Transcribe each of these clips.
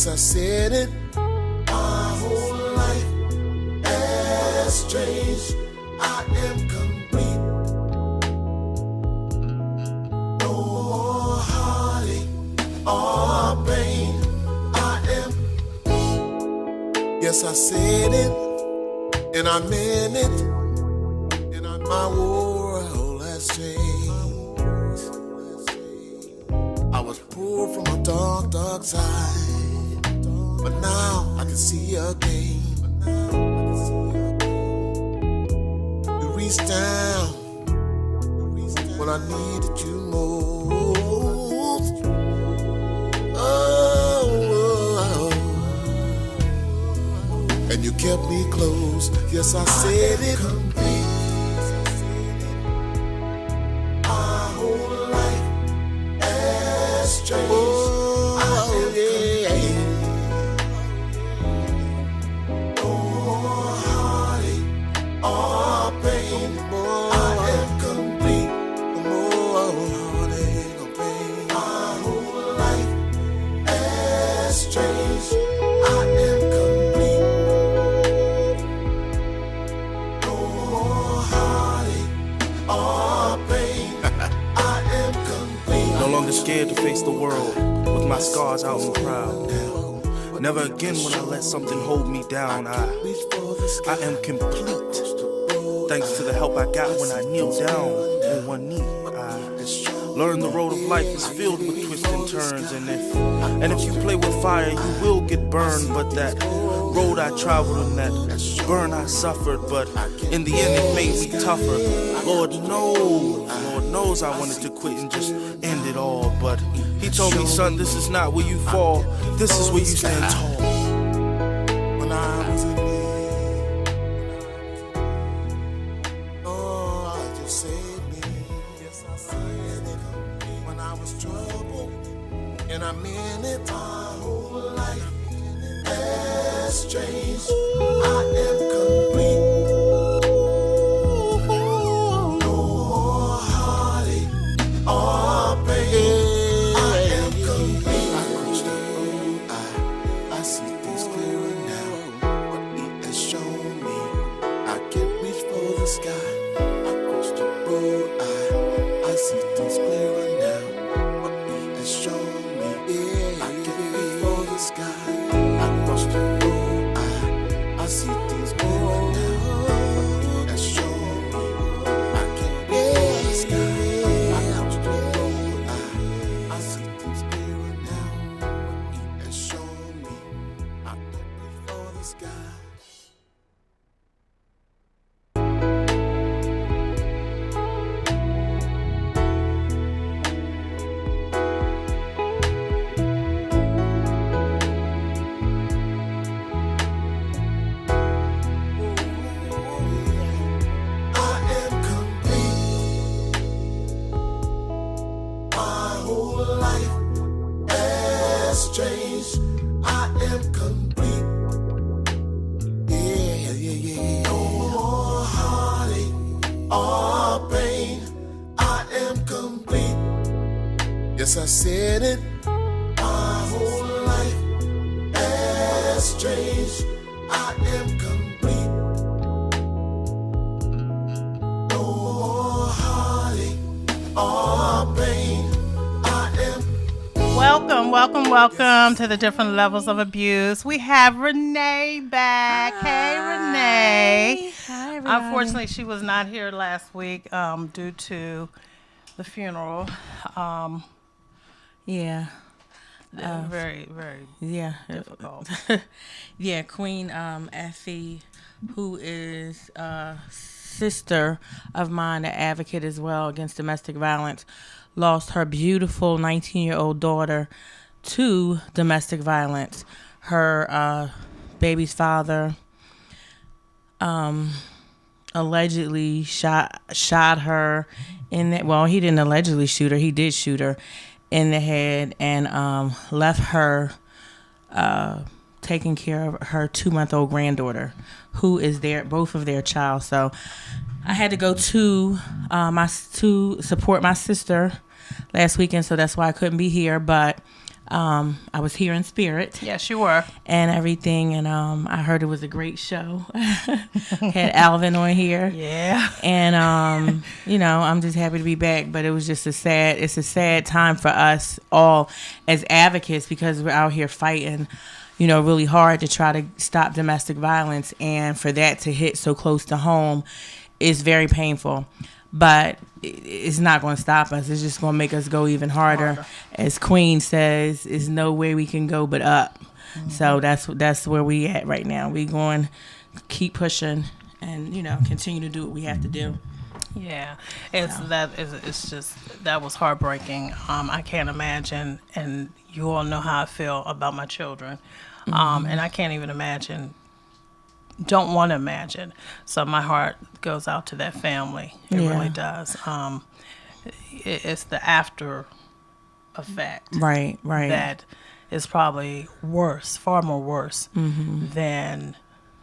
Yes, I said it. My whole life has changed. I am complete. No more heartache or pain. I am. Yes, I said it, and I meant it. And my world has changed. I was poor from a dark, dark side, but now I can see again. You reached down when I needed you most. Oh, and you kept me close. Yes, I said it. My whole life has changed. Oh, yeah. No more heartache or pain. I am complete. No more heartache or pain. My whole life has changed. I am complete. No more heartache or pain. I am complete. No longer scared to face the world with my scars out and proud. Never again will I let something hold me down. I am complete. Thanks to the help I got when I kneel down on one knee. I learned the road of life is filled with twists and turns, and if you play with fire, you will get burned. But that road I traveled and that burn I suffered, but in the end it made me tougher. Lord knows I wanted to quit and just end it all, but he told me, son, this is not where you fall, this is where you stand tall. When I was in need, oh, I just saved me. Yes, I said it. When I was troubled, and I meant it. My whole life has changed. I am complete. No more heartache or pain. I am complete. I crossed the road. I see things clearer now. What he has shown me, I can reach for the sky. I crossed the road. I see things clearer now. What he has shown me, I can reach for the sky. I crossed the road. I see things clearer now. What he has shown me, I can reach for the sky. I crossed the road. I see things clearer now. What he has shown me, I can reach for the sky. I am complete. My whole life has changed. I am complete. Yeah. No more heartache or pain. I am complete. Yes, I said it. My whole life has changed. I am complete. No more heartache or pain. I am. Welcome to the different levels of abuse. We have Renee back. Hey, Renee. Hi, everybody. Unfortunately, she was not here last week due to the funeral. Yeah. Very, very Yeah. difficult. Yeah, Queen Effie, who is a sister of mine, an advocate as well against domestic violence, lost her beautiful 19-year-old daughter to domestic violence. Her baby's father allegedly shot her in the, well, he didn't allegedly shoot her, he did shoot her in the head, and left her taking care of her 2-month-old granddaughter, who is both of their child. So I had to go to to support my sister last weekend, so that's why I couldn't be here. But I was here in spirit. Yes, you were. And everything, and I heard it was a great show. Had Alvin on here. Yeah. And I'm just happy to be back. But it was just it's a sad time for us all as advocates, because we're out here fighting, really hard to try to stop domestic violence, and for that to hit so close to home is very painful. But it's not going to stop us. It's just going to make us go even harder. As Queen says, there's no way we can go but up. Mm-hmm. So that's where we at right now. We going to keep pushing and, continue to do what we have to do. Yeah, it's just, that was heartbreaking. I can't imagine, and you all know how I feel about my children. And I can't even imagine, don't want to imagine. So my heart goes out to that family. It really does. It's the after effect. Right. That is probably worse, far more worse than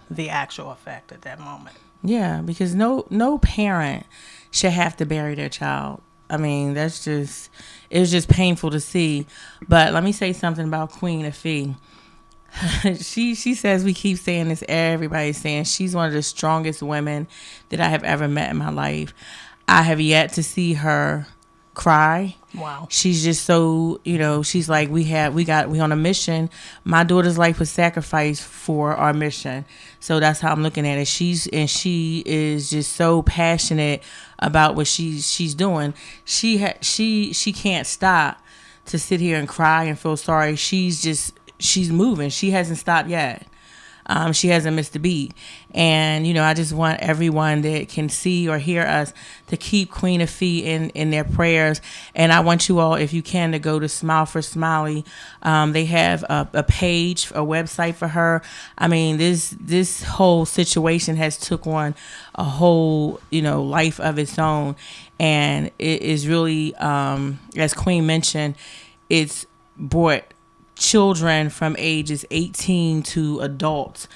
the actual effect at that moment. Yeah, because no parent should have to bury their child. I mean, it was just painful to see. But let me say something about Queen Afee. She says, we keep saying this, everybody's saying she's one of the strongest women that I have ever met in my life. I have yet to see her cry. Wow. She's just so, she's like, we on a mission. My daughter's life was sacrificed for our mission. So that's how I'm looking at it. She is just so passionate about what she's doing. She can't stop to sit here and cry and feel sorry. She's moving. She hasn't stopped yet. She hasn't missed a beat. And, I just want everyone that can see or hear us to keep Queen Afee in their prayers. And I want you all, if you can, to go to Smile for Smiley. They have a page, a website for her. I mean, this whole situation has took on a whole, life of its own. And it is really, as Queen mentioned, it's brought children from ages 18 to adults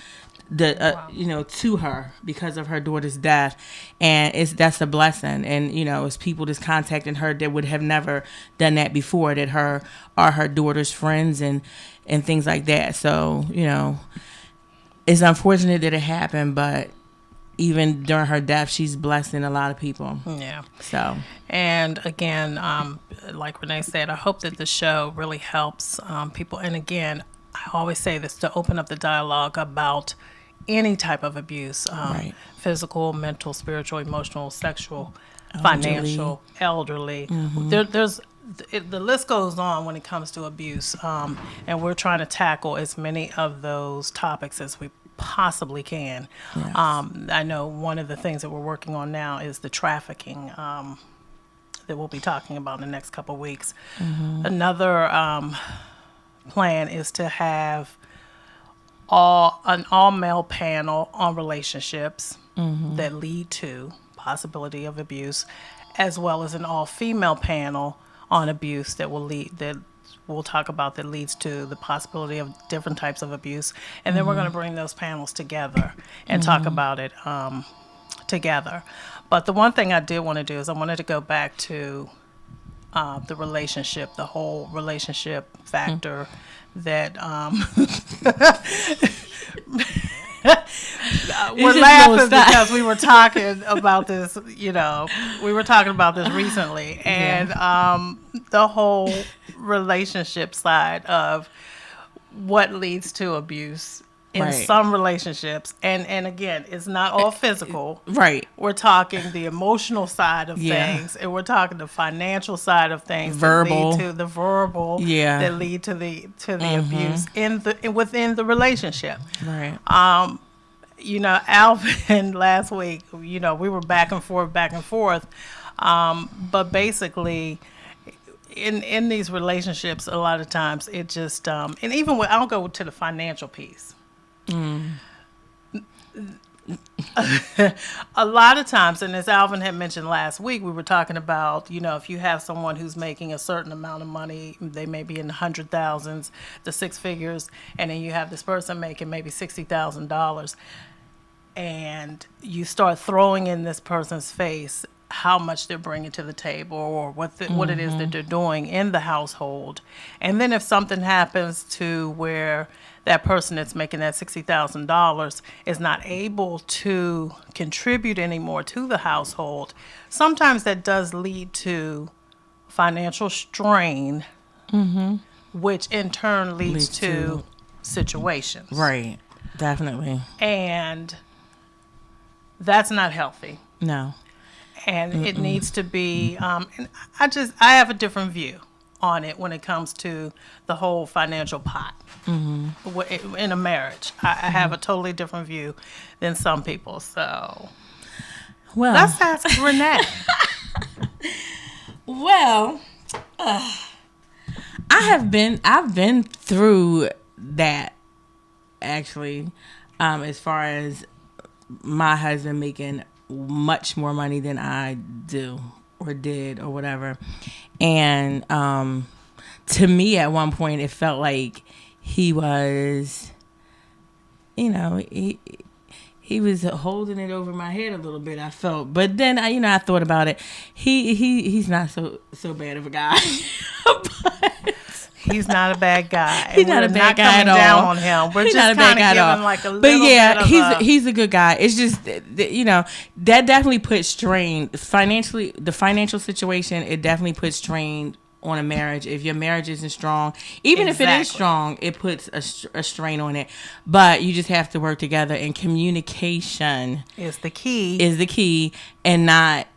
to her because of her daughter's death, and that's a blessing. And it's people just contacting her that would have never done that before, that are her daughter's friends and things like that. So it's unfortunate that it happened, but even during her death, she's blessing a lot of people. Yeah. So, and again, like Renee said, I hope that the show really helps people. And again, I always say this, to open up the dialogue about any type of abuse, physical, mental, spiritual, emotional, sexual, financial, elderly. There's the list goes on when it comes to abuse, and we're trying to tackle as many of those topics as we possibly can. Yes. I know one of the things that we're working on now is the trafficking that we'll be talking about in the next couple of weeks. Another plan is to have an all-male panel on relationships that lead to possibility of abuse, as well as an all-female panel on abuse that we'll talk about that leads to the possibility of different types of abuse. And then we're going to bring those panels together and talk about it together. But the one thing I did want to do is I wanted to go back to the relationship, the whole relationship factor that we're laughing because we were talking about this, we were talking about this recently, and the whole relationship side of what leads to abuse in some relationships, and again, it's not all physical. Right. We're talking the emotional side of things, and we're talking the financial side of things. Verbal. That lead to the verbal. Yeah. That lead to the abuse within the relationship. Right. Alvin last week, we were back and forth. But basically, in these relationships, a lot of times it just, and even I'll go to the financial piece. A lot of times, and as Alvin had mentioned last week, we were talking about, if you have someone who's making a certain amount of money, they may be in the 100,000s, the six figures, and then you have this person making maybe $60,000, and you start throwing in this person's face how much they're bringing to the table or what it is that they're doing in the household. And then if something happens to where that person that's making that $60,000 is not able to contribute anymore to the household, sometimes that does lead to financial strain, which in turn leads to situations. Right. Definitely. And that's not healthy. No. And it needs to be, and I have a different view on it when it comes to the whole financial pot in a marriage. I have a totally different view than some people. So Well, let's ask Renee. Well, I've been through that actually, as far as my husband making much more money than I do or did or whatever. And to me at one point it felt like he was, he was holding it over my head a little bit, I felt. But then I thought about it. He's not so bad of a guy. He's not a bad guy. He's not a bad guy at all. Down on him. We're he's just not a bad kind guy of at all. giving like a but little yeah, bit of he's a good guy. It's just that definitely puts strain financially. The financial situation, it definitely puts strain on a marriage. If your marriage isn't strong, even if it is strong, it puts a strain on it. But you just have to work together, and communication is the key, and not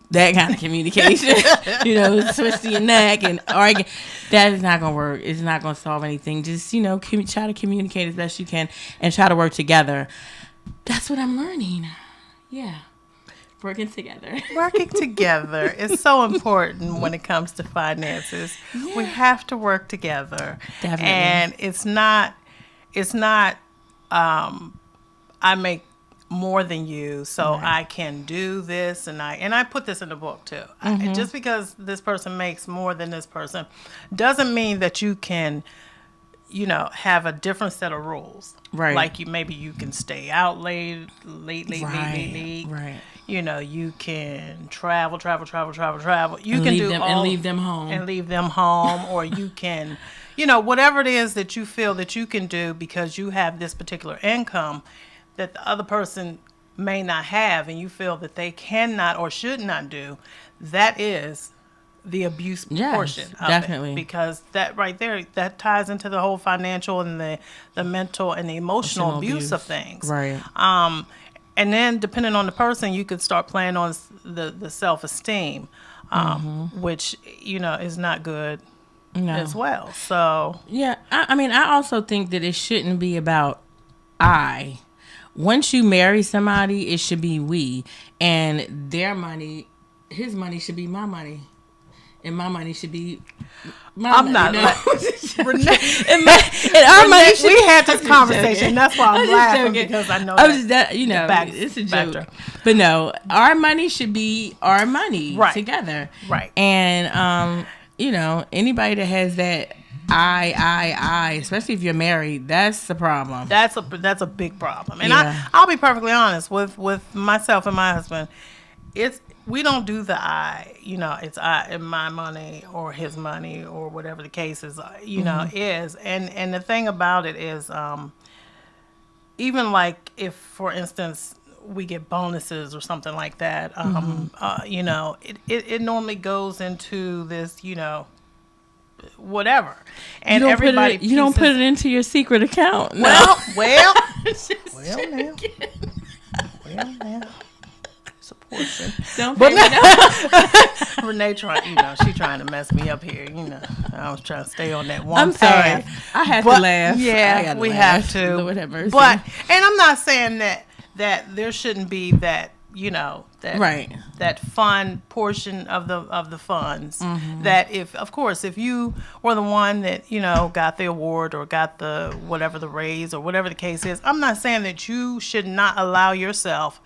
that kind of communication, twisting your neck and arguing. That is not going to work. It's not going to solve anything. Just, try to communicate as best you can and try to work together. That's what I'm learning. Yeah. Working together. Working together is so important when it comes to finances. Yeah. We have to work together. Definitely. And it's not, I make more than you, so right. I can do this, and I put this in the book too. Just because this person makes more than this person doesn't mean that you can, have a different set of rules. Right. Like maybe you can stay out late. Right. You can travel. You and can leave do them, all, and leave them home. Or you can, whatever it is that you feel that you can do because you have this particular income that the other person may not have, and you feel that they cannot or should not do. That is the abuse portion of definitely. It, because that right there, that ties into the whole financial and the mental and the emotional abuse of things. Right. And then depending on the person, you could start playing on the self-esteem, which, is not good as well. So yeah, I also think that it shouldn't be about once you marry somebody, it should be we, and their money, his money should be my money, and my money should be my money. Not. Renee, we had this conversation. That's why I'm laughing because I know it's a joke. But no, our money should be our money together, right? And anybody that has that. I, especially if you're married, that's the problem. That's a big problem. And I'll be perfectly honest with myself and my husband. We don't do the it's my money or his money or whatever the case is, is. And the thing about it is, even like if, for instance, we get bonuses or something like that, it normally goes into this, whatever, and everybody you don't put it into your secret account. No. Well, now. It's a portion. Don't but Renee she trying to mess me up here. I was trying to stay on that one. I'm sorry. I had to laugh. Yeah, we have to. Lord have mercy. But and I'm not saying that there shouldn't be that. That fun portion of the funds. That if you were the one that got the award or got the whatever the raise or whatever the case is, I'm not saying that you should not allow yourself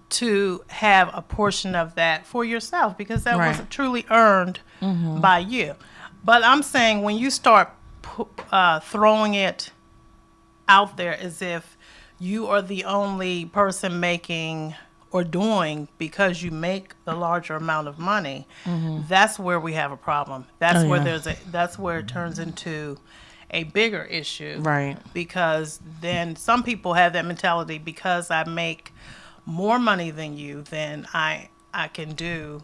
to have a portion of that for yourself, because that was truly earned by you. But I'm saying when you start throwing it out there as if you are the only person making or doing because you make the larger amount of money, that's where we have a problem. That's where that's where it turns into a bigger issue. Right. Because then some people have that mentality, because I make more money than you, then I can do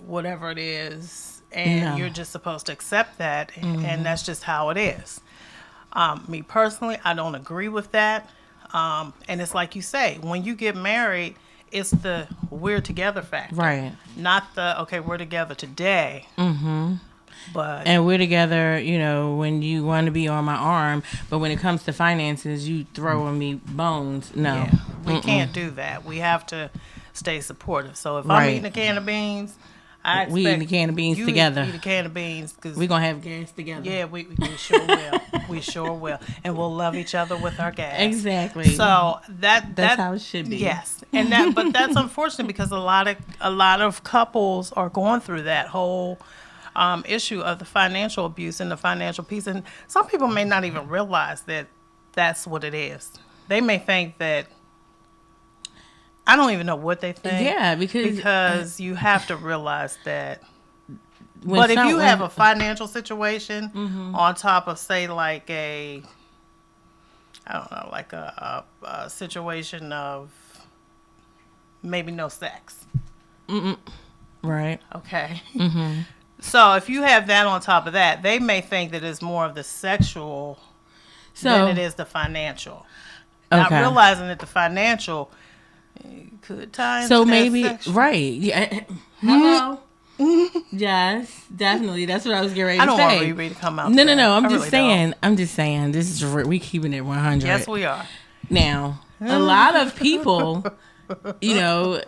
whatever it is, and you're just supposed to accept that, and that's just how it is. Me personally, I don't agree with that. And it's like you say, when you get married, it's the we're together factor. Right. Not the, okay, we're together today. But And we're together, you know, when you want to be on my arm, but when it comes to finances, you throwing me bones. No. yeah, we can't do that. We have to stay supportive. So if I'm Right. eating a can of beans, I expect We eating a can of beans you together. eat a can of beans, because We're going to have gas together. yeah, we sure will. We sure will. And we'll love each other with our gas. Exactly. So that's how it should be. Yes. And but that's unfortunate, because a lot of couples are going through that whole issue of the financial abuse and the financial piece. And some people may not even realize that that's what it is. They may think that, I don't even know what they think. Yeah, because you have to realize that. when But if you someone- have a financial situation on top of, say, like I don't know, like a situation of maybe no sex. Right. Okay. So if you have that on top of that, they may think that it's more of the sexual than it is the financial. Not Okay. realizing that the financial could tie into So that maybe, sexual. right. Yeah. Hello. Yes, definitely. That's what I was getting ready to I don't say. want Riri to come out. No. today. I'm I just really saying. don't. I'm just saying. This is we keeping it 100. Yes, we are. Now, a lot of people, you know,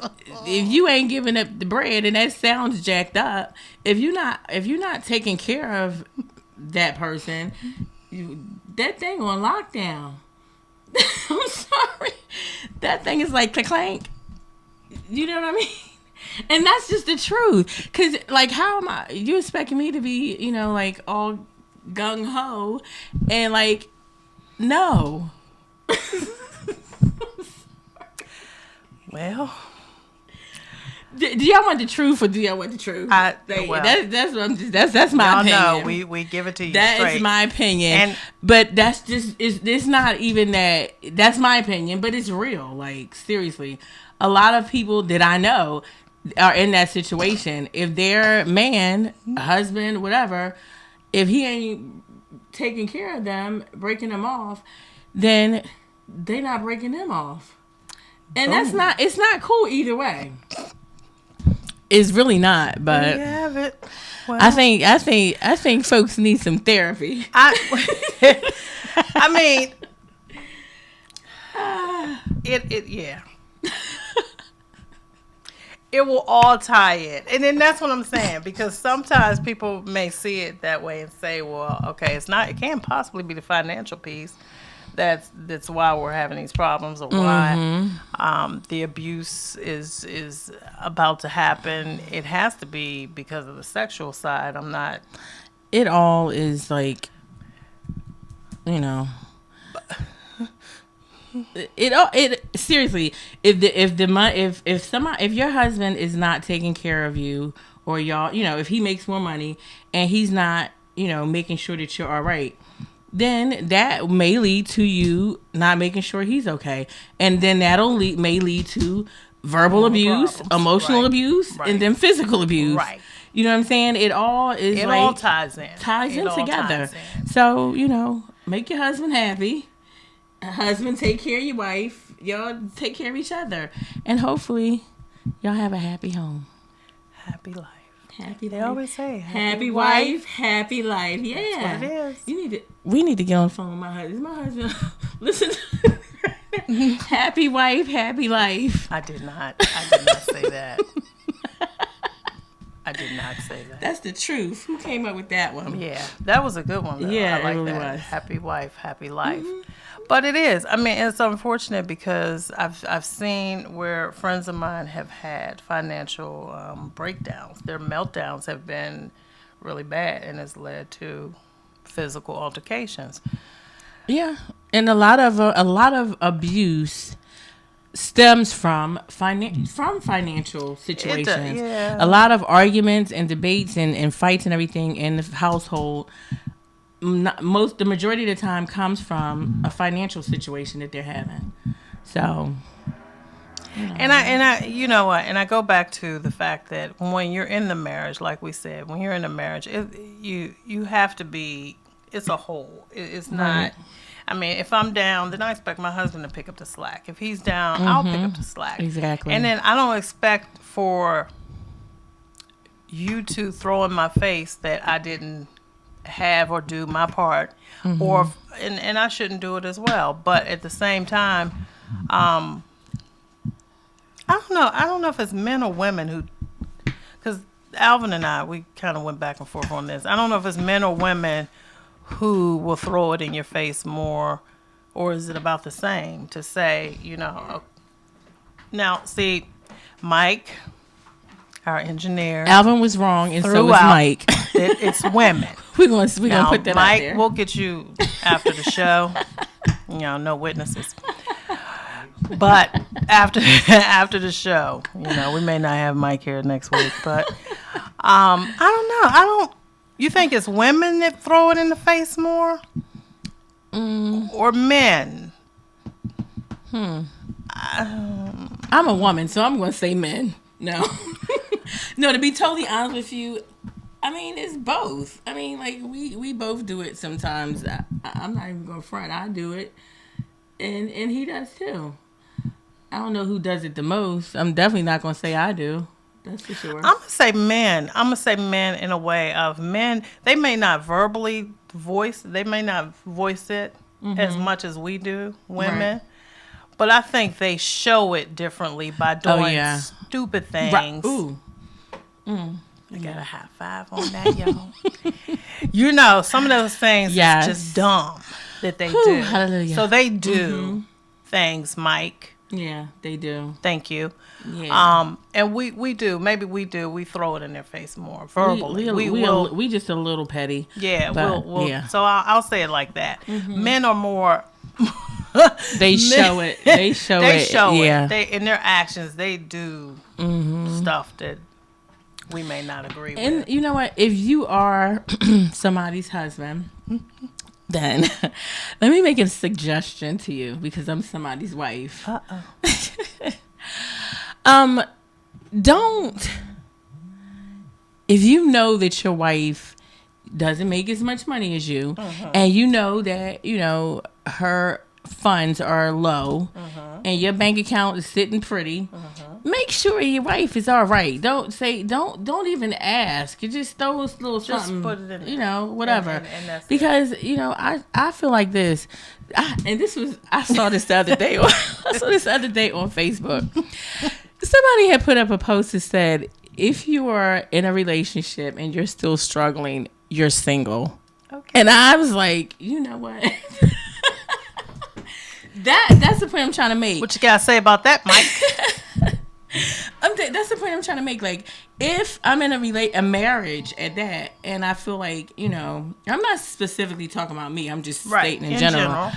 if you ain't giving up the bread, and that sounds jacked up, if you're not taking care of that person, that thing on lockdown. I'm sorry, that thing is like clank. You know what I mean? And that's just the truth. Cause like, how am I? You expecting me to be, you know, like all gung ho, and like, no. Well, Do y'all want the truth, or do y'all want the truth? That's what I'm just. That's my opinion. no, we give it to you That straight. is my opinion. And- but that's just it's not even that. That's my opinion, but it's real. Like, seriously, a lot of people that I know are in that situation. If their man, husband, whatever, if he ain't taking care of them, breaking them off, then they not breaking them off. And it's not cool either way. It's really not, but There you have it. Well, I think folks need some therapy. I mean, yeah. It will all tie in. And then that's what I'm saying, because sometimes people may see it that way and say, well, okay, it can't possibly be the financial piece. That's why we're having these problems, or why the abuse is about to happen. It has to be because of the sexual side. I'm not. It all is like, you know. It seriously, if your husband is not taking care of you, or y'all, you know, if he makes more money and he's not, you know, making sure that you're all right, then that may lead to you not making sure he's okay, and then may lead to verbal abuse, problems. emotional Right. abuse, Right. and then physical abuse. Right. You know what I'm saying? It all is It like all ties in. ties It in all together. ties in. So, you know, make your husband happy. Husband, take care of your wife. Y'all take care of each other, and hopefully, y'all have a happy home. Happy life. Happy They life. always say Happy wife, happy life. Yeah, That's what it is. We need to get on the phone with my husband. My husband, listen. Happy wife, happy life. I did not say that. I did not say that. That's the truth. Who came up with that one? Yeah, that was a good one. Though. Yeah, I like it really that. was. Happy wife, happy life. But it is. I mean, it's unfortunate, because I've seen where friends of mine have had financial breakdowns. Their meltdowns have been really bad, and it's led to physical altercations. Yeah, and a lot of abuse stems from financial situations. Yeah. A lot of arguments and debates and fights and everything in the household. The majority of the time comes from a financial situation that they're having. So, and I, you know what? And I go back to the fact that when you're in the marriage, like we said, when you're in a marriage, you have to be. It's a whole. It's not. Right. I mean, if I'm down, then I expect my husband to pick up the slack. If he's down, I'll pick up the slack. Exactly. And then I don't expect for you to throw in my face that I didn't have or do my part, or and I shouldn't do it as well. But at the same time, I don't know. I don't know if it's men or women who, because Alvin and I, we kind of went back and forth on this. I don't know if it's men or women who will throw it in your face more, or is it about the same to say, you know. Now, see, Mike, our engineer, Alvin was wrong, and so was throughout, Mike. It's women. we're gonna put that Mike, out there. we'll get you after the show. You know, no witnesses. But after the show, you know, we may not have Mike here next week. But I don't know. You think it's women that throw it in the face more, or men? I'm a woman, so I'm gonna say men. No, no. To be totally honest with you, I mean it's both. I mean, like we both do it sometimes. I'm not even gonna front. I do it, and he does too. I don't know who does it the most. I'm definitely not gonna say I do. That's for sure. I'm gonna say men. I'm gonna say men in a way of men. They may not verbally voice. They may not voice it as much as we do, women. Right. But I think they show it differently by doing stupid things. Right. Ooh. I got a high five on that, y'all. You know, some of those things is just dumb that they do. Hallelujah. So they do things, Mike. Yeah, they do. Thank you. Yeah. And we do. Maybe we do. We throw it in their face more verbally. We just a little petty. Yeah. But, we'll. So I'll say it like that. Men are more. They show it. They show it. Yeah. They in their actions they do stuff that we may not agree with. And you know what? If you are somebody's husband. Then let me make a suggestion to you because I'm somebody's wife. Don't, if you know that your wife doesn't make as much money as you, and you know that, you know, her funds are low, and your bank account is sitting pretty, make sure your wife is all right. Don't even ask. You just throw a little something, put it in, you know, whatever. And that's because it. You know, I feel like this. I saw this the other day. On Facebook. Somebody had put up a post that said, "If you are in a relationship and you're still struggling, you're single." Okay. And I was like, you know what? That's the point I'm trying to make. What you gotta say about that, Mike? That's the point I'm trying to make. Like, if I'm in a marriage at that, and I feel like, you know, I'm not specifically talking about me. I'm just stating in general.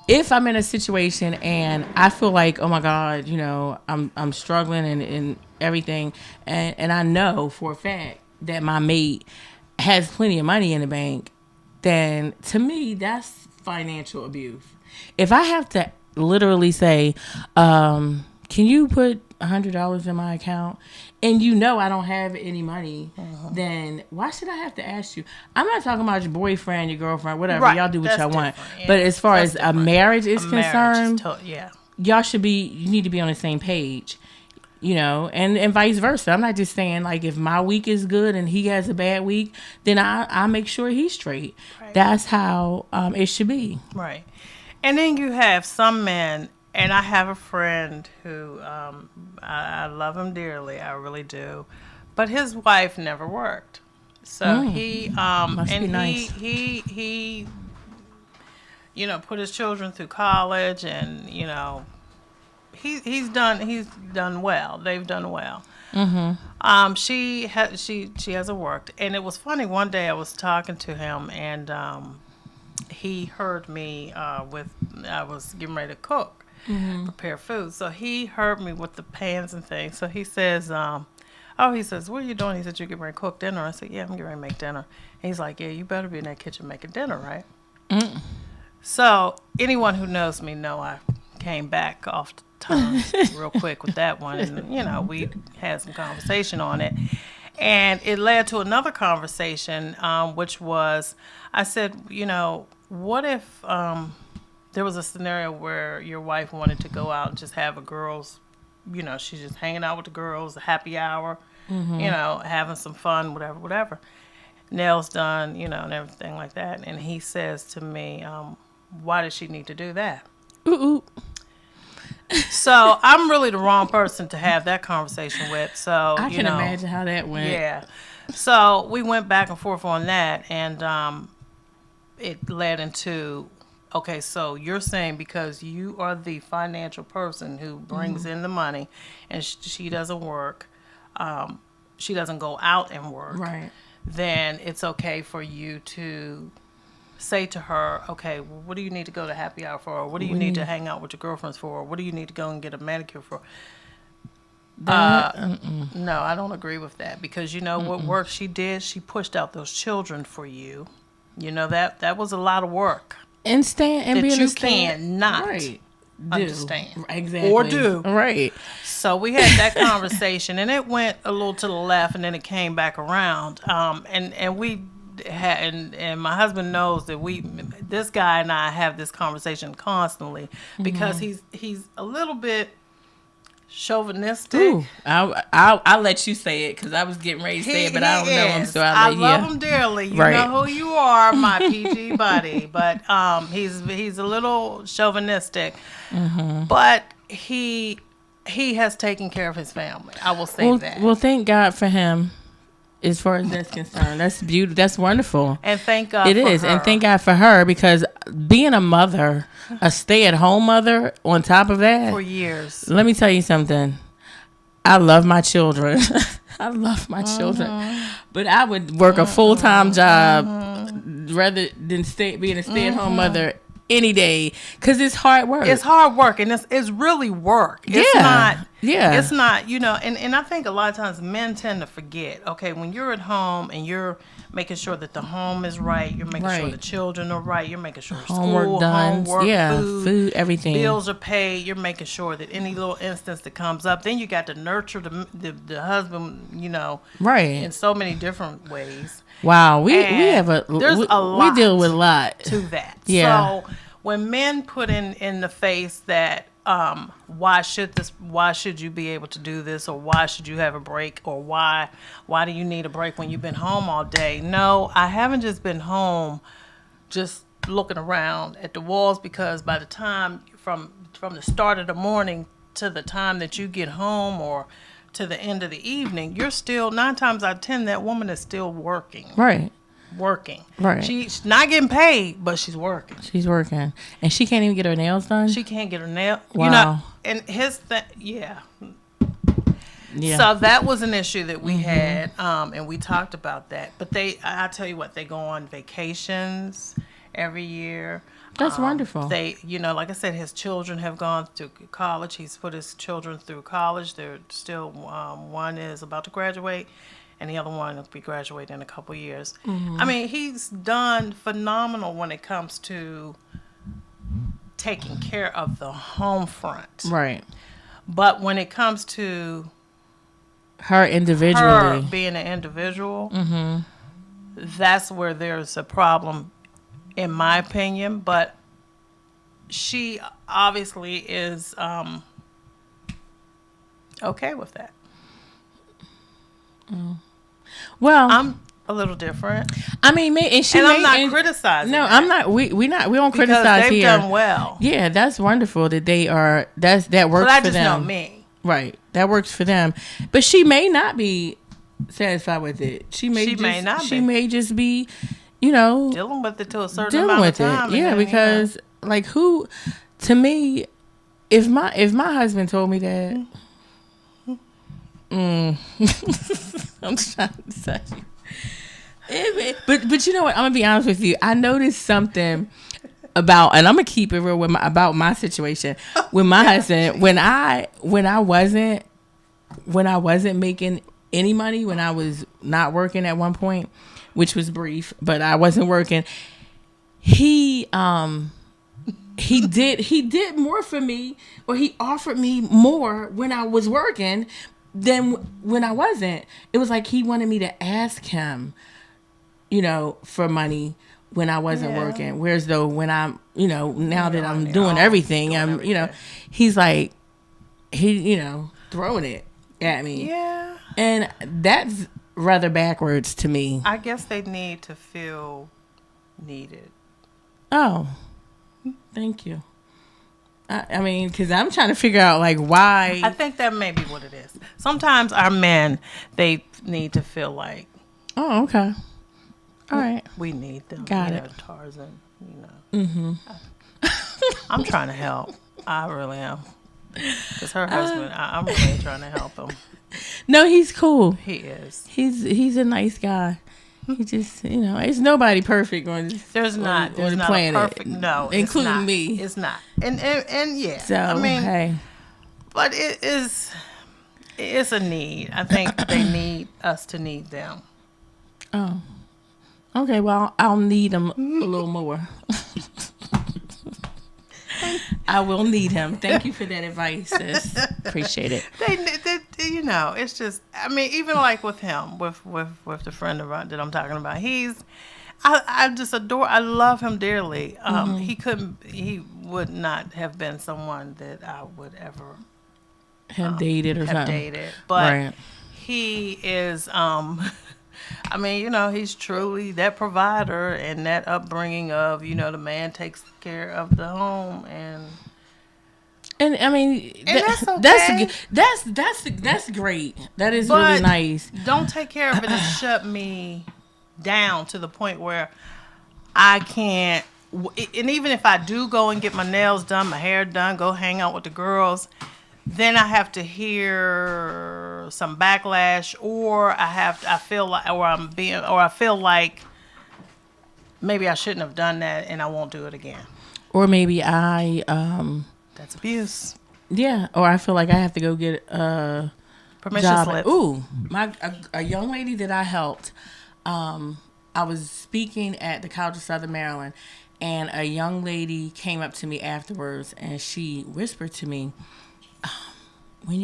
If I'm in a situation and I feel like, oh my God, you know, I'm struggling and everything, and I know for a fact that my mate has plenty of money in the bank, then to me that's financial abuse. If I have to literally say, can you put $100 in my account, and you know I don't have any money, then why should I have to ask you? I'm not talking about your boyfriend, your girlfriend, whatever. Right. Y'all do what y'all want. Yeah. But as far as a marriage is concerned, y'all you need to be on the same page, you know, and vice versa. I'm not just saying, like, if my week is good and he has a bad week, then I make sure he's straight. Right. That's how it should be. Right. And then you have some men, and I have a friend who I love him dearly, I really do, but his wife never worked. So he you know, put his children through college, and you know, he's done well. They've done well. She hasn't worked, and it was funny. One day I was talking to him, and he heard me I was getting ready to cook, prepare food. So he heard me with the pans and things. So he says, he says, what are you doing? He said, you getting ready to cook dinner? I said, yeah, I'm getting ready to make dinner. And he's like, yeah, you better be in that kitchen making dinner, right? So anyone who knows me know I came back off the tongue real quick with that one. And, we had some conversation on it. And it led to another conversation, which was, I said, what if there was a scenario where your wife wanted to go out and just have a girls, she's just hanging out with the girls, a happy hour, having some fun, whatever. Nails done, and everything like that. And he says to me, why does she need to do that? Ooh. So I'm really the wrong person to have that conversation with. So I can imagine how that went. Yeah. So we went back and forth on that, and it led into, okay, so you're saying because you are the financial person who brings in the money, and she doesn't work, she doesn't go out and work, right? Then it's okay for you to say to her, okay, well, what do you need to go to happy hour for? Or what do you need to hang out with your girlfriends for? Or what do you need to go and get a manicure for? No, I don't agree with that, because what work she did, she pushed out those children for you. That was a lot of work. And being you cannot understand. Exactly. Or do. Right. So we had that conversation, and it went a little to the left, and then it came back around. And we had, and my husband knows that this guy and I have this conversation constantly, because he's a little bit chauvinistic. Ooh, I'll let you say it, because I was getting ready to say it, but I don't know him, so I love him dearly. You know who you are, my PG buddy. But he's a little chauvinistic, but he has taken care of his family. I will say that. Well, thank God for him. As far as that's concerned, that's beautiful. That's wonderful. And thank God it is, and thank God for her, because being a mother, a stay-at-home mother, on top of that, for years. Let me tell you something. I love my children. I love my children, but I would work a full-time job rather than being a stay-at-home mother any day, because it's hard work. It's hard work, and it's really work. It's not. Yeah. It's not, and I think a lot of times men tend to forget, okay, when you're at home and you're making sure that the home is right, you're making sure the children are right, you're making sure homework done, food, everything. Bills are paid, you're making sure that any little instance that comes up, then you got to nurture the husband, in so many different ways. Wow, we have there's a lot we deal with a lot to that. Yeah. So when men put in the face that why should you be able to do this, or why should you have a break, or why do you need a break when you've been home all day? No, I haven't just been home just looking around at the walls, because by the time from the start of the morning to the time that you get home, or to the end of the evening, you're still, 9 times out of 10, that woman is still working. Working. Right. She's not getting paid, but she's working. She's working. And she can't even get her nails done? She can't get her nails. Wow. And his thing, yeah. So that was an issue that we had, and we talked about that. But I tell you what, they go on vacations every year. That's wonderful. They, like I said, his children have gone to college. He's put his children through college. They're still, one is about to graduate, and the other one will be graduating in a couple years. I mean, he's done phenomenal when it comes to taking care of the home front. Right. But when it comes to her individually, being an individual, that's where there's a problem, in my opinion. But she obviously is okay with that. Well, I'm a little different. I mean, I'm not criticizing. No, that. I'm not. We don't criticize they've here. Done well. Yeah, that's wonderful that they are. That works for them. But I just know me. Right, that works for them. But she may not be satisfied with it. She may not be. She may just be, dealing with it to a certain amount of time. Yeah, because like who, to me, if my husband told me that. I'm trying to say. But you know what? I'm gonna be honest with you. I noticed something about, and I'm gonna keep it real with about my situation with my husband. When I wasn't making any money, when I was not working at one point, which was brief, but I wasn't working. He did more for me, or he offered me more when I was working than when I wasn't. It was like he wanted me to ask him, for money when I wasn't working. Whereas though when I'm, now that I'm doing everything, he's like, throwing it at me. Yeah. And that's rather backwards to me. I guess they need to feel needed. Oh, thank you. I mean, because I'm trying to figure out, like, why. I think that may be what it is. Sometimes our men, they need to feel like. Oh, okay. All right. We need them. Got it. Tarzan, Mm-hmm. I'm trying to help. I really am. Because her husband, I'm really trying to help him. No, he's cool. He is. He's a nice guy. He just, it's nobody perfect on this. There's not the planet. A perfect, no, including me. It's not. And yeah. So, I mean, hey. But it's a need. I think they need us to need them. Oh. Okay, well, I'll need him a little more. I will need him. Thank you for that advice, sis. Appreciate it. They it's just, I mean, even like with him, with the friend of mine that I'm talking about, I just adore, I love him dearly. He would not have been someone that I would ever have dated or something. Dated, but right. He is, I mean, he's truly that provider and that upbringing of, the man takes care of the home and I mean, that's okay. That's great. That is really nice. Don't take care of it and shut me down to the point where I can't. And even if I do go and get my nails done, my hair done, go hang out with the girls, then I have to hear some backlash, or I feel like maybe I shouldn't have done that, and I won't do it again. Or maybe that's abuse. Yeah, or I feel like I have to go get a permission job. slip. Ooh, a young lady that I helped. I was speaking at the College of Southern Maryland, and a young lady came up to me afterwards, and she whispered to me, when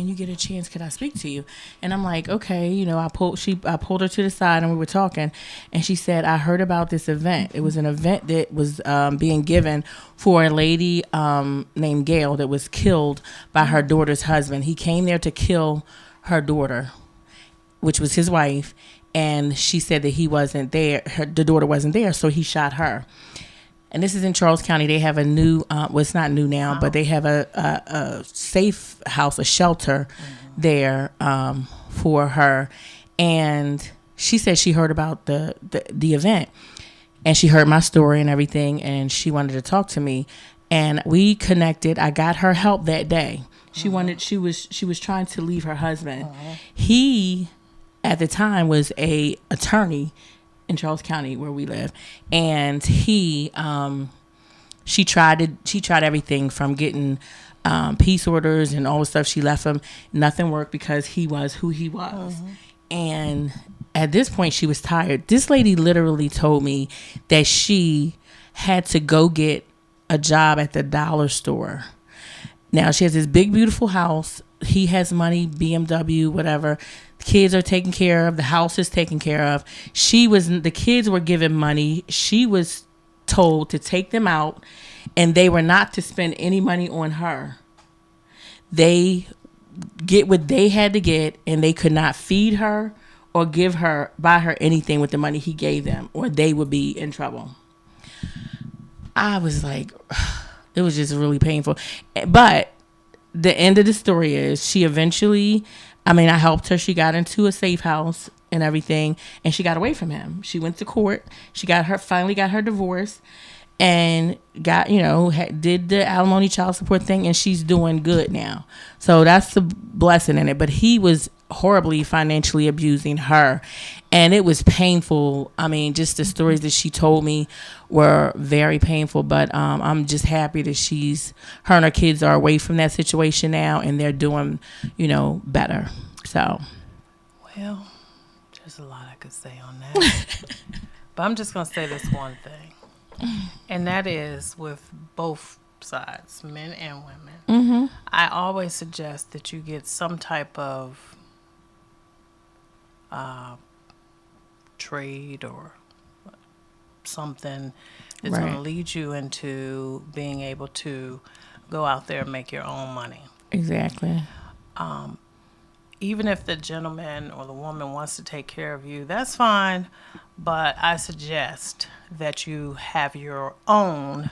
you get a chance, could I speak to you? And I'm like, okay, I pulled her to the side and we were talking, and she said, I heard about this event. It was an event that was being given for a lady named Gail that was killed by her daughter's husband. He came there to kill her daughter, which was his wife, and she said that he wasn't there. The daughter wasn't there, so he shot her. And this is in Charles County. They have a new, it's not new now, but they have a safe house, a shelter there for her. And she said she heard about the event, and she heard my story and everything, and she wanted to talk to me. And we connected. I got her help that day. She was trying to leave her husband. He, at the time, was a attorney in Charles County where we live, and she tried everything from getting peace orders and all the stuff. She left him. Nothing worked because he was who he was. And at this point she was tired. This lady literally told me that she had to go get a job at the dollar store. Now she has this big beautiful house. He has money, BMW, whatever. The kids are taken care of. The house is taken care of. The kids were given money. She was told to take them out, and they were not to spend any money on her. They get what they had to get, and they could not feed her or buy her anything with the money he gave them, or they would be in trouble. I was like, it was just really painful. But the end of the story is she eventually, I helped her. She got into a safe house and everything, and she got away from him. She went to court. She finally got her divorce, and did the alimony child support thing, and she's doing good now. So that's the blessing in it. But he was horribly financially abusing her. And it was painful. I mean, just the stories that she told me were very painful. But I'm just happy that her and her kids are away from that situation now, and they're doing, better. So. Well, there's a lot I could say on that. But I'm just going to say this one thing. And that is with both sides, men and women. Mm-hmm. I always suggest that you get some type of trade or something that's going to lead you into being able to go out there and make your own money. Exactly. Even if the gentleman or the woman wants to take care of you, that's fine. But I suggest that you have your own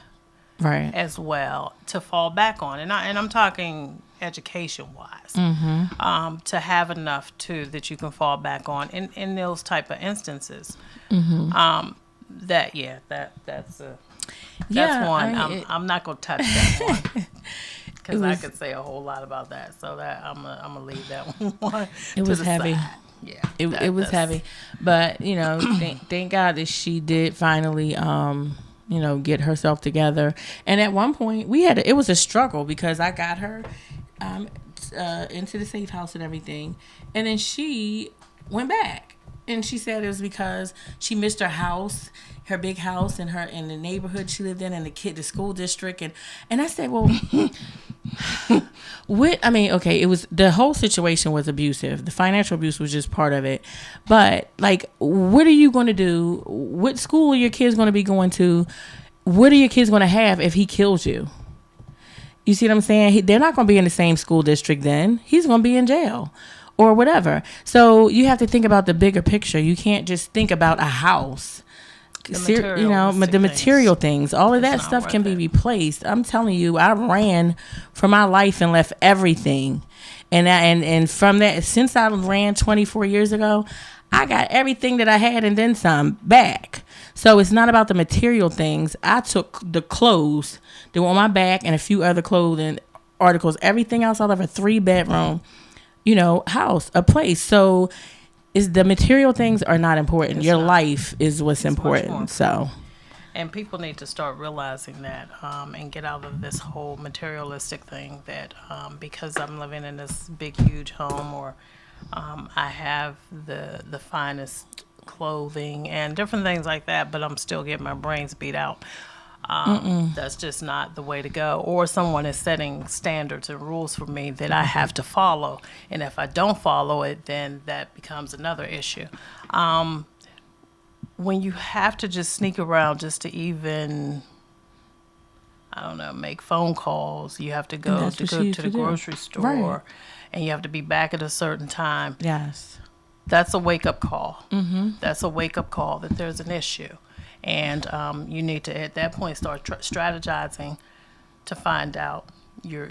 as well to fall back on. And I'm talking education-wise. Mm-hmm. To have enough, too, that you can fall back on in those type of instances. Mm-hmm. That's one. I mean, I'm not going to touch that one. Because I could say a whole lot about that, so that I'm gonna leave that one. It was heavy. Side. Yeah, it was heavy, but thank God that she did finally, get herself together. And at one point, it was a struggle because I got her into the safe house and everything, and then she went back, and she said it was because she missed her house. Her big house in the neighborhood she lived in, and the school district, and I said, well, it was, the whole situation was abusive. The financial abuse was just part of it, but like, what are you going to do? What school are your kids going to be going to? What are your kids going to have if he kills you? You see what I'm saying? They're not going to be in the same school district. Then he's going to be in jail or whatever. So you have to think about the bigger picture. You can't just think about a house. The material things, all of that stuff can be replaced. I'm telling you, I ran for my life and left everything, and from that, since I ran 24 years ago, I got everything that I had and then some back. So it's not about the material things. I took the clothes that were on my back and a few other clothing articles, everything else out of a 3-bedroom, house, a place. So. The material things are not important. Your life is what's important. So, and people need to start realizing that and get out of this whole materialistic thing that because I'm living in this big, huge home, or I have the finest clothing and different things like that, but I'm still getting my brains beat out. That's just not the way to go. Or someone is setting standards and rules for me that I have to follow. And if I don't follow it, then that becomes another issue. When you have to just sneak around just to even, make phone calls, you have to go to the grocery store, and you have to be back at a certain time. Yes. That's a wake-up call. Mm-hmm. That's a wake-up call that there's an issue. And you need to, at that point, start strategizing to find out your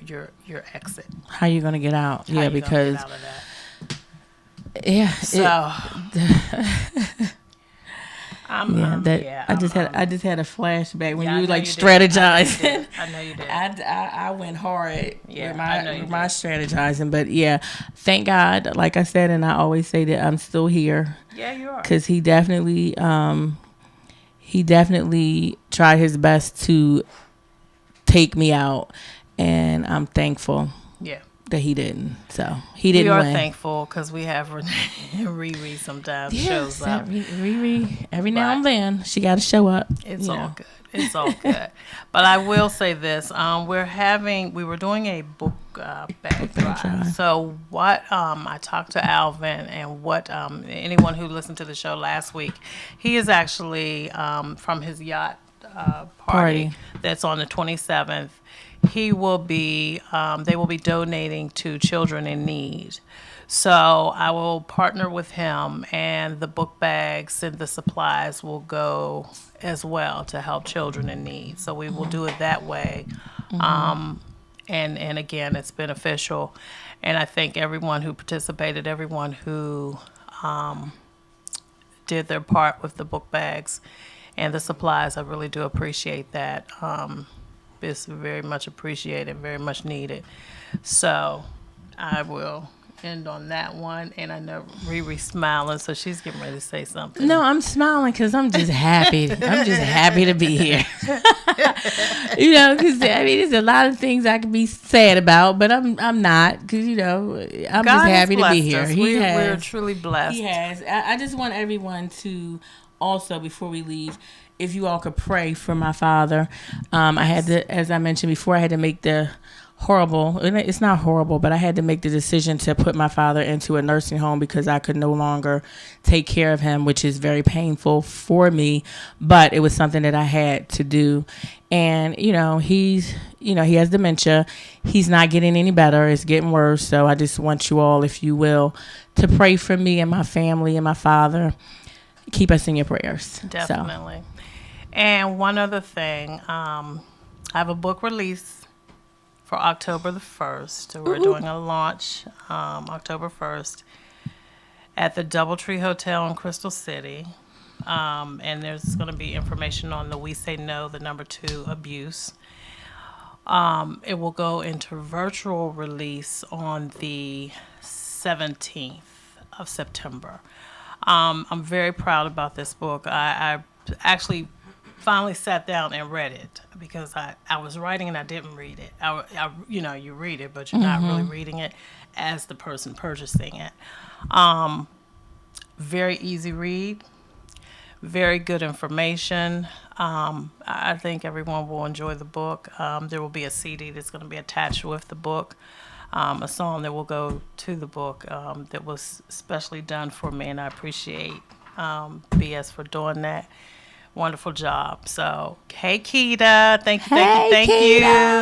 exit. How you gonna get out? How because get out of that? Yeah. So I just had a flashback when you were like strategizing. I know you did. I went hard with my strategizing, but yeah, thank God. Like I said, and I always say that I'm still here. Yeah, you are. Because he definitely tried his best to take me out, and I'm thankful. Yeah. That he didn't. So he didn't win. We are thankful because we have Riri sometimes shows up. Riri, every now and then she got to show up. It's all good. It's all good. But I will say this: we were doing a book bag drive. So what I talked to Alvin, and what anyone who listened to the show last week, he is actually from his yacht party that's on the 27th. He will be, they will be donating to children in need. So I will partner with him, and the book bags and the supplies will go as well to help children in need. So we will do it that way. And again, it's beneficial. And I thank everyone who participated, everyone who did their part with the book bags and the supplies. I really do appreciate that. It's very much appreciated, very much needed. So I will end on that one. And I know Riri's smiling, so she's getting ready to say something. No, I'm smiling because I'm just happy. I'm just happy to be here. Because I mean, there's a lot of things I can be sad about, but I'm not, because I'm God just happy to be has here. blessed us. We're truly blessed. He has. I just want everyone to also, before we leave, if you all could pray for my father. I had to, as I mentioned before, I had to make the horrible, and it's not horrible, but I had to make the decision to put my father into a nursing home because I could no longer take care of him, which is very painful for me, but it was something that I had to do. And he has dementia. He's not getting any better. It's getting worse. So I just want you all, if you will, to pray for me and my family and my father. Keep us in your prayers. Definitely. So. And one other thing, I have a book release for October the 1st. We're doing a launch October 1st at the Doubletree Hotel in Crystal City. And there's going to be information on the We Say No, the number 2 abuse. It will go into virtual release on the 17th of September. I'm very proud about this book. I actually finally sat down and read it because I was writing and I didn't read it. You read it, but you're not really reading it as the person purchasing it. Very easy read, very good information. I think everyone will enjoy the book. There will be a CD that's going to be attached with the book. A song that will go to the book that was specially done for me, and I appreciate BS for doing that. Wonderful job. So, hey, Keita, thank you.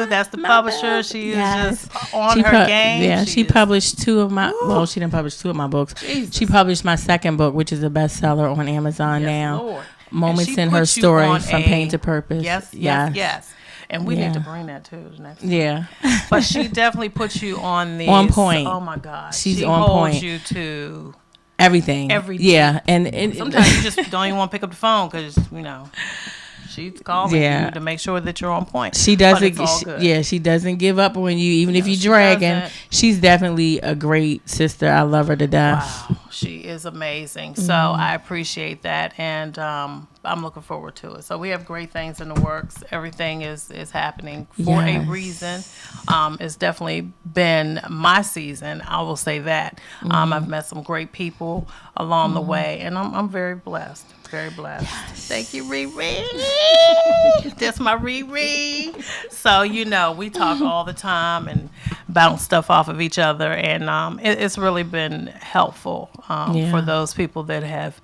That's the publisher. She is just on her game. Yeah, she published 2 of my. Well, she didn't publish 2 of my books. Jesus. She published my second book, which is a bestseller on Amazon now. Lord. Moments in Her Story, From Pain to Purpose. Yes. And we need to bring that too next time. Yeah. But she definitely puts you on the on point. Oh my God. She's she on holds point. you to everything. Yeah. And sometimes you just don't even want to pick up the phone because, she's calling you to make sure that you're on point. She doesn't. She doesn't give up on you, even if you dragging. She's definitely a great sister. I love her to death. Wow, she is amazing. So I appreciate that, and I'm looking forward to it. So we have great things in the works. Everything is happening for a reason. It's definitely been my season. I will say that. I've met some great people along the way, and I'm very blessed. Very blessed. Yes. Thank you, Riri. That's my Riri. So, we talk all the time and bounce stuff off of each other. And it's really been helpful for those people that have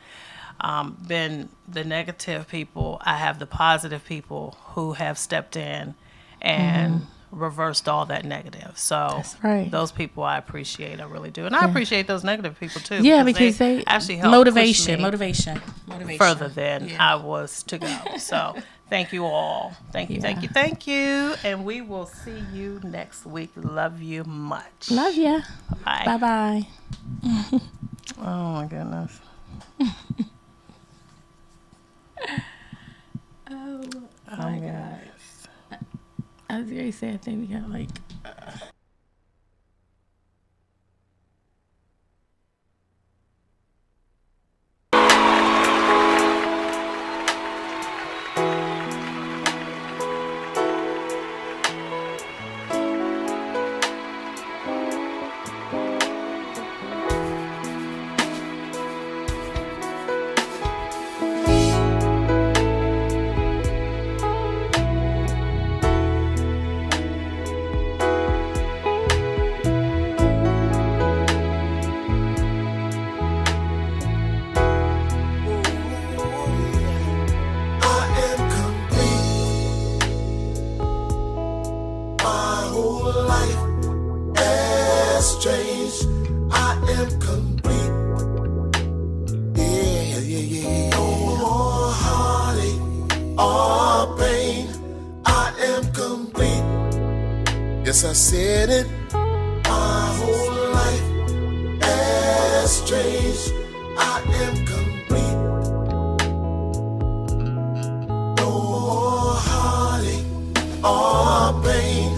been the negative people. I have the positive people who have stepped in and reversed all that negative. So those people I appreciate. I really do. And I appreciate those negative people too. Yeah, because they actually help motivation further than I was to go. So thank you all. Thank you. And we will see you next week. Love you much. Love ya. Bye. Bye-bye. Oh my goodness. Oh my God. I was very sad. I think we got like changed. I am complete. Yeah. No more heartache or pain. I am complete. Yes, I said it. My whole life has changed. I am complete. No more heartache or pain.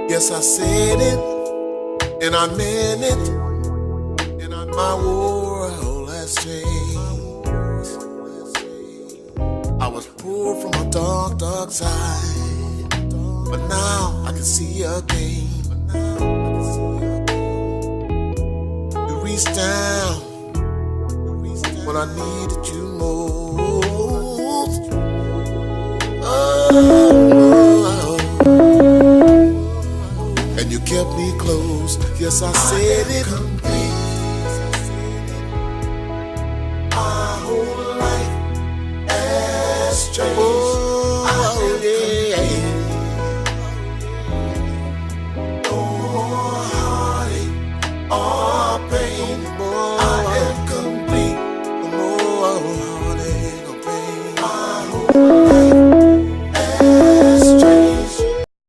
Yes, I said it. and I meant it. My world has changed. I was poor from a dark, dark side, but now I can see again. You reached down when I needed you most. Oh, and you kept me close. Yes, I said it. My whole life has changed.